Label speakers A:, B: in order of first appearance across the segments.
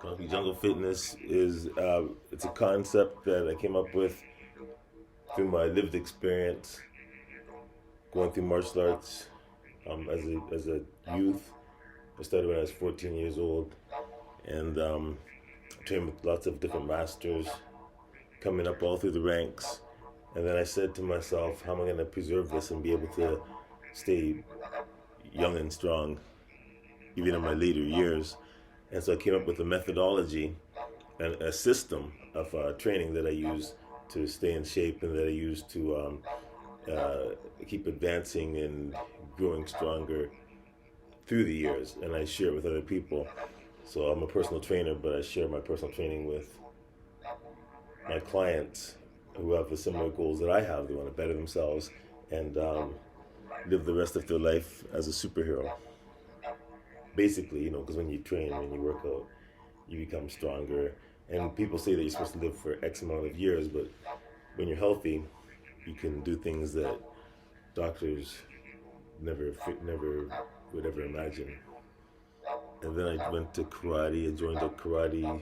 A: Concrete Jungle Fitness is it's a concept that I came up with through my lived experience going through martial arts as a youth. I started when I was 14 years old, and trained with lots of different masters, coming up all through the ranks. And then I said to myself, how am I going to preserve this and be able to stay young and strong even in my later years? And so I came up with a methodology and a system of training that I use to stay in shape and that I use to keep advancing and growing stronger through the years. And I share it with other people. So I'm a personal trainer, but I share my personal training with my clients who have the similar goals that I have. They want to better themselves and live the rest of their life as a superhero. Basically, because when you train, when you work out, you become stronger. And people say that you're supposed to live for X amount of years, but when you're healthy, you can do things that doctors never would ever imagine. And then I went to karate. I joined a karate.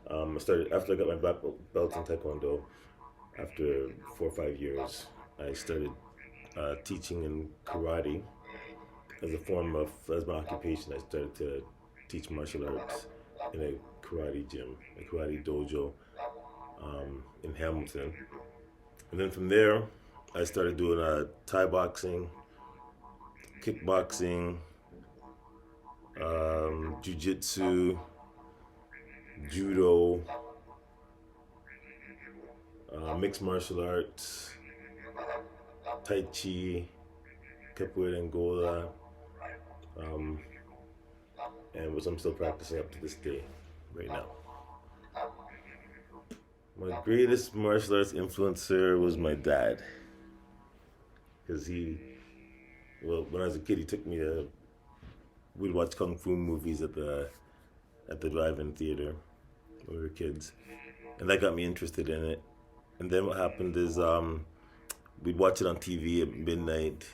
A: I started after I got my black belt in Taekwondo. After 4 or 5 years, I started teaching in karate as a form of as my occupation. I started to teach martial arts in a karate gym, a karate dojo in Hamilton. And then from there, I started doing Thai boxing, kickboxing, jiu-jitsu, judo, mixed martial arts, tai chi, capoeira Angola, um, and which I'm still practicing up to this day, right now. My greatest martial arts influencer was my dad, because when I was a kid, he took me to, we'd watch kung fu movies at the drive-in theater when we were kids, and that got me interested in it. And then what happened is we'd watch it on TV at midnight,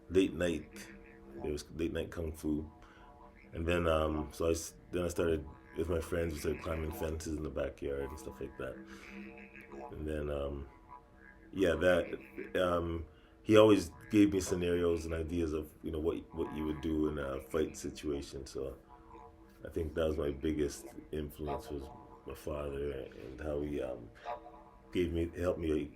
A: late night. There was late night kung fu, and then then I started with my friends. We started climbing fences in the backyard and stuff like that. And then yeah, that he always gave me scenarios and ideas of what you would do in a fight situation. So I think that was my biggest influence was my father and how he helped me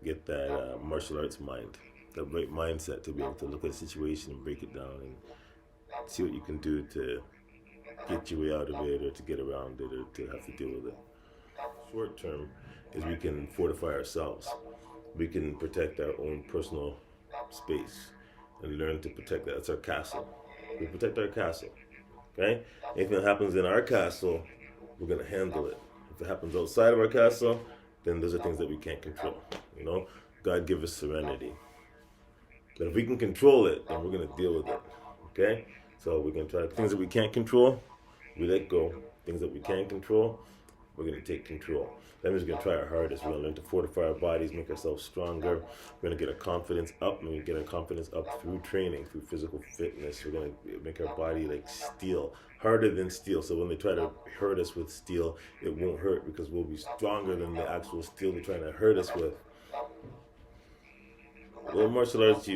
A: get that martial arts mind, the right mindset to be able to look at a situation and break it down and see what you can do to get your way out of it or to get around it or to have to deal with it. Short term is we can fortify ourselves. We can protect our own personal space and learn to protect that. That's our castle. We protect our castle. Okay? Anything that happens in our castle, we're gonna handle it. If it happens outside of our castle, then those are things that we can't control. God give us serenity. But if we can control it, then we're gonna deal with it. Okay? So we're gonna try things that we can't control, we let go. Things that we can control, we're gonna take control. That means we're gonna try our hardest. We're gonna learn to fortify our bodies, make ourselves stronger. We're gonna get our confidence up, and we get our confidence up through training, through physical fitness. We're gonna make our body like steel, harder than steel. So when they try to hurt us with steel, it won't hurt because we'll be stronger than the actual steel they're trying to hurt us with. Well, martial arts,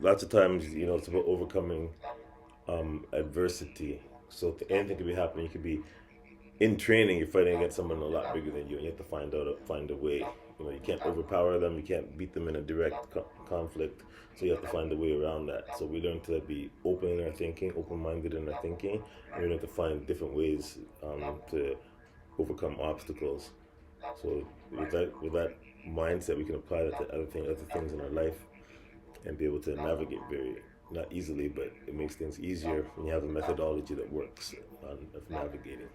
A: lots of times, it's about overcoming adversity. So anything could be happening. You could be in training, you're fighting against someone a lot bigger than you, and you have to find a way. You can't overpower them. You can't beat them in a direct conflict. So you have to find a way around that. So we learn to be open in our thinking, open-minded in our thinking, and we learn to find different ways to overcome obstacles. So with that mindset, we can apply that to other things in our life, and be able to navigate very not easily, but it makes things easier when you have a methodology that works of navigating.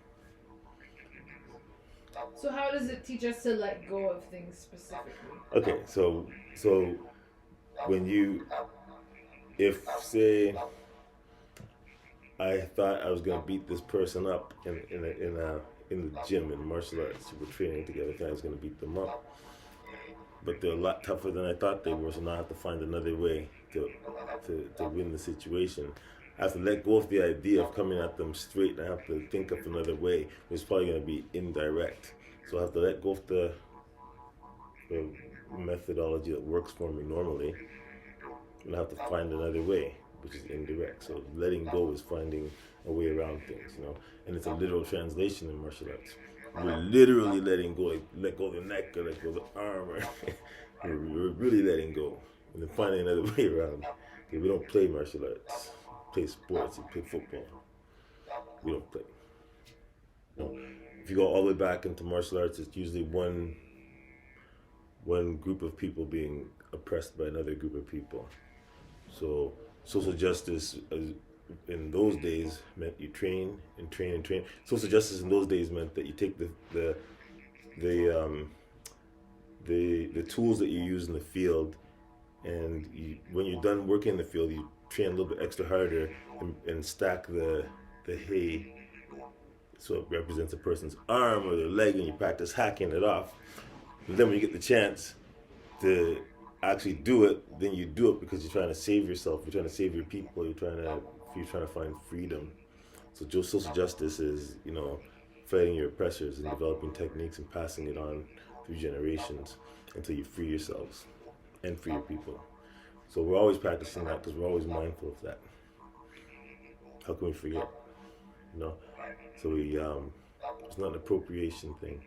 B: So how does it teach us to let go of things specifically?
A: Okay, so when if say I thought I was gonna beat this person up in the gym in martial arts, we're training together. I thought I was gonna beat them up. but they're a lot tougher than I thought they were. So now I have to find another way to win the situation. I have to let go of the idea of coming at them straight. And I have to think of another way, which is probably going to be indirect. So I have to let go of the methodology that works for me normally, and I have to find another way, which is indirect. So letting go is finding a way around things, and it's a literal translation in martial arts. We're literally letting go, like let go of the neck or let go of the arm, or we're really letting go, and then finding another way around. Okay, we don't play martial arts, we play sports, we play football. We don't play. If you go all the way back into martial arts, it's usually one group of people being oppressed by another group of people. So social justice in those days meant you train and train and train. Social justice in those days meant that you take the tools that you use in the field, and when you're done working in the field, you train a little bit extra harder and stack the hay so it represents a person's arm or their leg, and you practice hacking it off. And then when you get the chance to actually do it, then you do it because you're trying to save yourself, you're trying to save your people, you're trying to find freedom. So social justice is, fighting your oppressors and developing techniques and passing it on through generations until you free yourselves and free your people. So we're always practicing that because we're always mindful of that. How can we forget? So it's not an appropriation thing.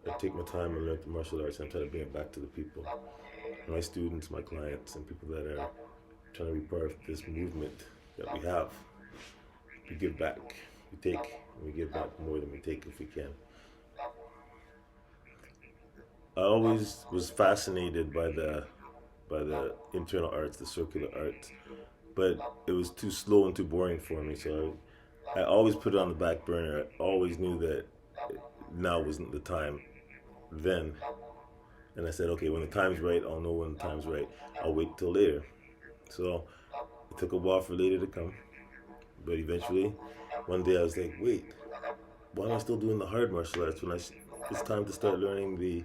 A: I take my time and learn the martial arts, and I try to bring it back to the people, my students, my clients, and people that are trying to be part of this movement that we have. We give back, we take, and we give back more than we take if we can. I always was fascinated by the internal arts, the circular arts, but it was too slow and too boring for me. So I always put it on the back burner. I always knew that now wasn't the time then. And I said, okay, when the time's right, I'll know when the time's right. I'll wait till later. So it took a while for later to come. But eventually, one day I was like, wait, why am I still doing the hard martial arts when it's time to start learning the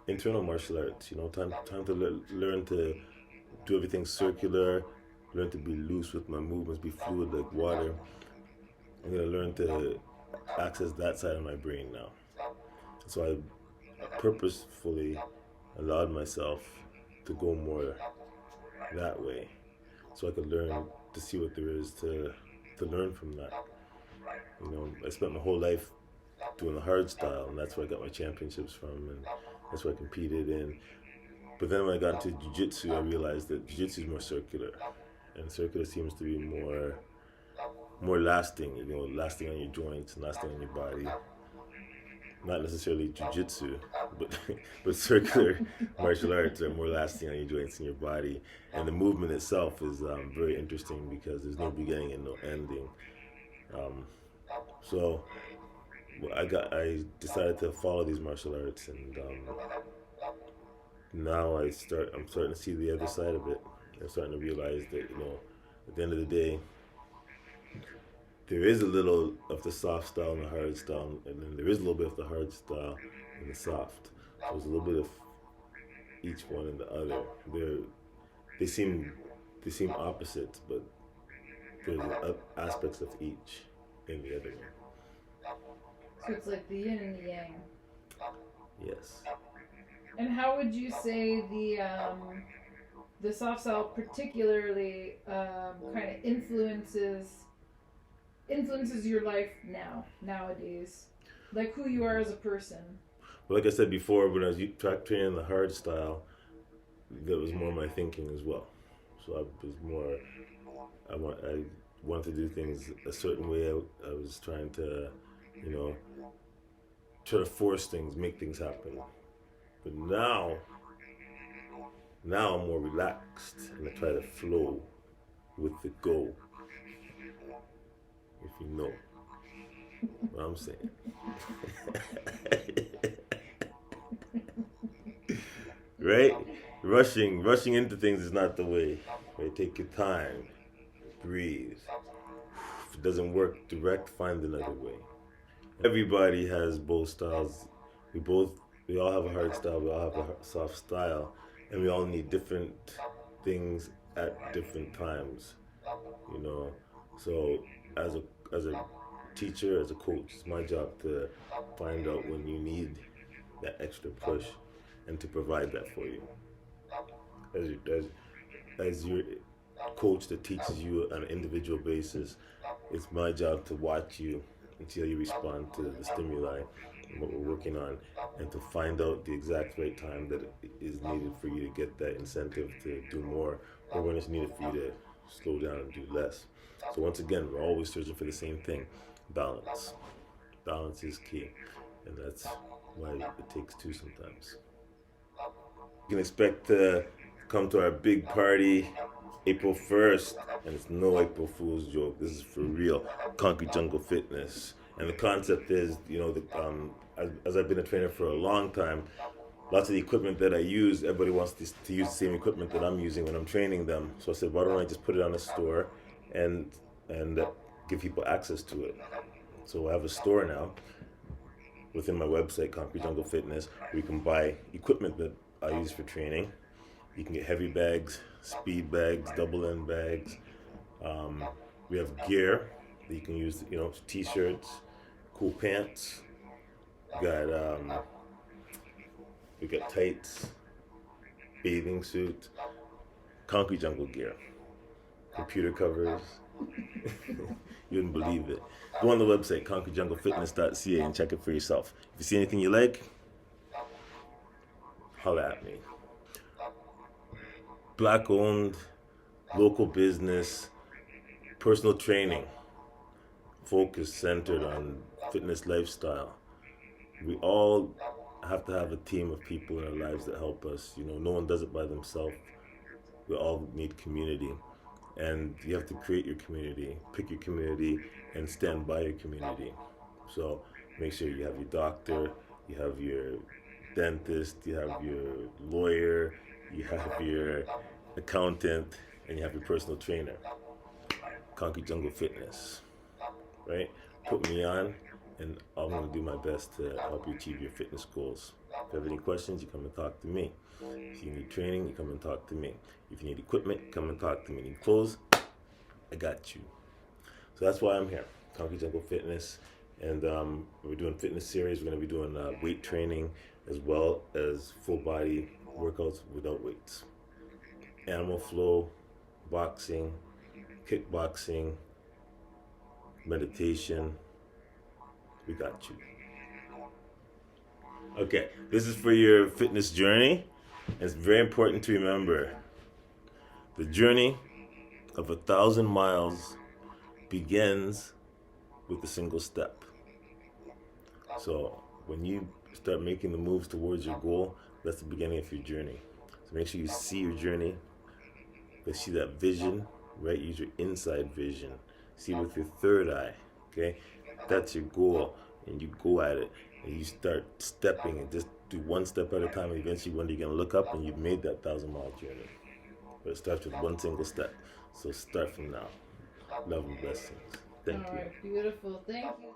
A: internal martial arts? Time to learn to do everything circular, learn to be loose with my movements, be fluid like water. I'm going to learn to access that side of my brain now. So I purposefully allowed myself to go more that way, so I could learn to see what there is to learn from that. I spent my whole life doing the hard style, and that's where I got my championships from, and that's what I competed in. But then when I got into jiu-jitsu, I realized that jiu-jitsu is more circular, and circular seems to be more lasting, lasting on your joints and lasting on your body. Not necessarily jiu-jitsu, but circular martial arts are more lasting on your joints and your body. And the movement itself is very interesting because there's no beginning and no ending. So I decided to follow these martial arts, and now I'm starting to see the other side of it. I'm starting to realize that, at the end of the day, there is a little of the soft style and the hard style, and then there is a little bit of the hard style and the soft. So there's a little bit of each one and the other. They seem opposites, but there's aspects of each in the other one.
B: So it's like the yin and the yang.
A: Yes.
B: And how would you say the soft style particularly kind of influences your life nowadays, like who you are as a person?
A: Well, like I said before, when I was training the hard style, that was more my thinking as well. So I wanted to do things a certain way. I was trying to, try to force things, make things happen. But now I'm more relaxed, and I try to flow with the go. If you know what I'm saying. Right? Rushing into things is not the way. Right? Take your time. Breathe. If it doesn't work, find another way. Everybody has both styles. We both We all have a hard style. We all have a soft style, and we all need different things at different times. You know, so as a teacher, as a coach, it's my job to find out when you need that extra push, and to provide that for you. As your coach that teaches you on an individual basis, it's my job to watch you until you respond to the stimuli and what we're working on, and to find out the exact right time that it is needed for you to get that incentive to do more, or when it's needed for you to slow down and do less. So once again, we're always searching for the same thing: balance. Balance is key, and that's why it takes two sometimes. You can expect to come to our big party April 1st, and it's no April Fool's joke. This is for real. Concrete Jungle Fitness. And the concept is, as I've been a trainer for a long time, lots of the equipment that I use, everybody wants to use the same equipment that I'm using when I'm training them. So I said, why don't I just put it on a store and give people access to it? So I have a store now within my website, Concrete Jungle Fitness, where you can buy equipment that I use for training. You can get heavy bags, speed bags, double end bags. We have gear that you can use, t-shirts, cool pants. We got tights, bathing suits, concrete jungle gear, computer covers. You wouldn't believe it. Go on the website, concretejunglefitness.ca, and check it for yourself. If you see anything you like, holla at me. Black owned, local business, personal training, focus centered on fitness lifestyle. We all have to have a team of people in our lives that help us. No one does it by themselves. We all need community. And you have to create your community, pick your community, and stand by your community. So make sure you have your doctor, you have your dentist, you have your lawyer, you have your accountant, and you have your personal trainer. Concrete Jungle Fitness, right? Put me on, and I'm going to do my best to help you achieve your fitness goals. If you have any questions, you come and talk to me. If you need training, you come and talk to me. If you need equipment, come and talk to me. Need clothes, I got you. So that's why I'm here, Concrete Jungle Fitness. And we're doing fitness series. We're going to be doing weight training as well as full body workouts without weights. Animal flow, boxing, kickboxing, meditation. We got you. Okay, this is for your fitness journey. It's very important to remember the journey of 1,000 miles begins with a single step. So when you start making the moves towards your goal, that's the beginning of your journey. So make sure you see your journey. But see that vision, right? Use your inside vision. See with your third eye, okay? That's your goal, and you go at it, and you start stepping, and just do one step at a time, and eventually one day you're gonna look up and you've made that 1,000-mile journey. But it starts with one single step. So start from now. Love and blessings. Thank you.
B: All right, beautiful. Thank you.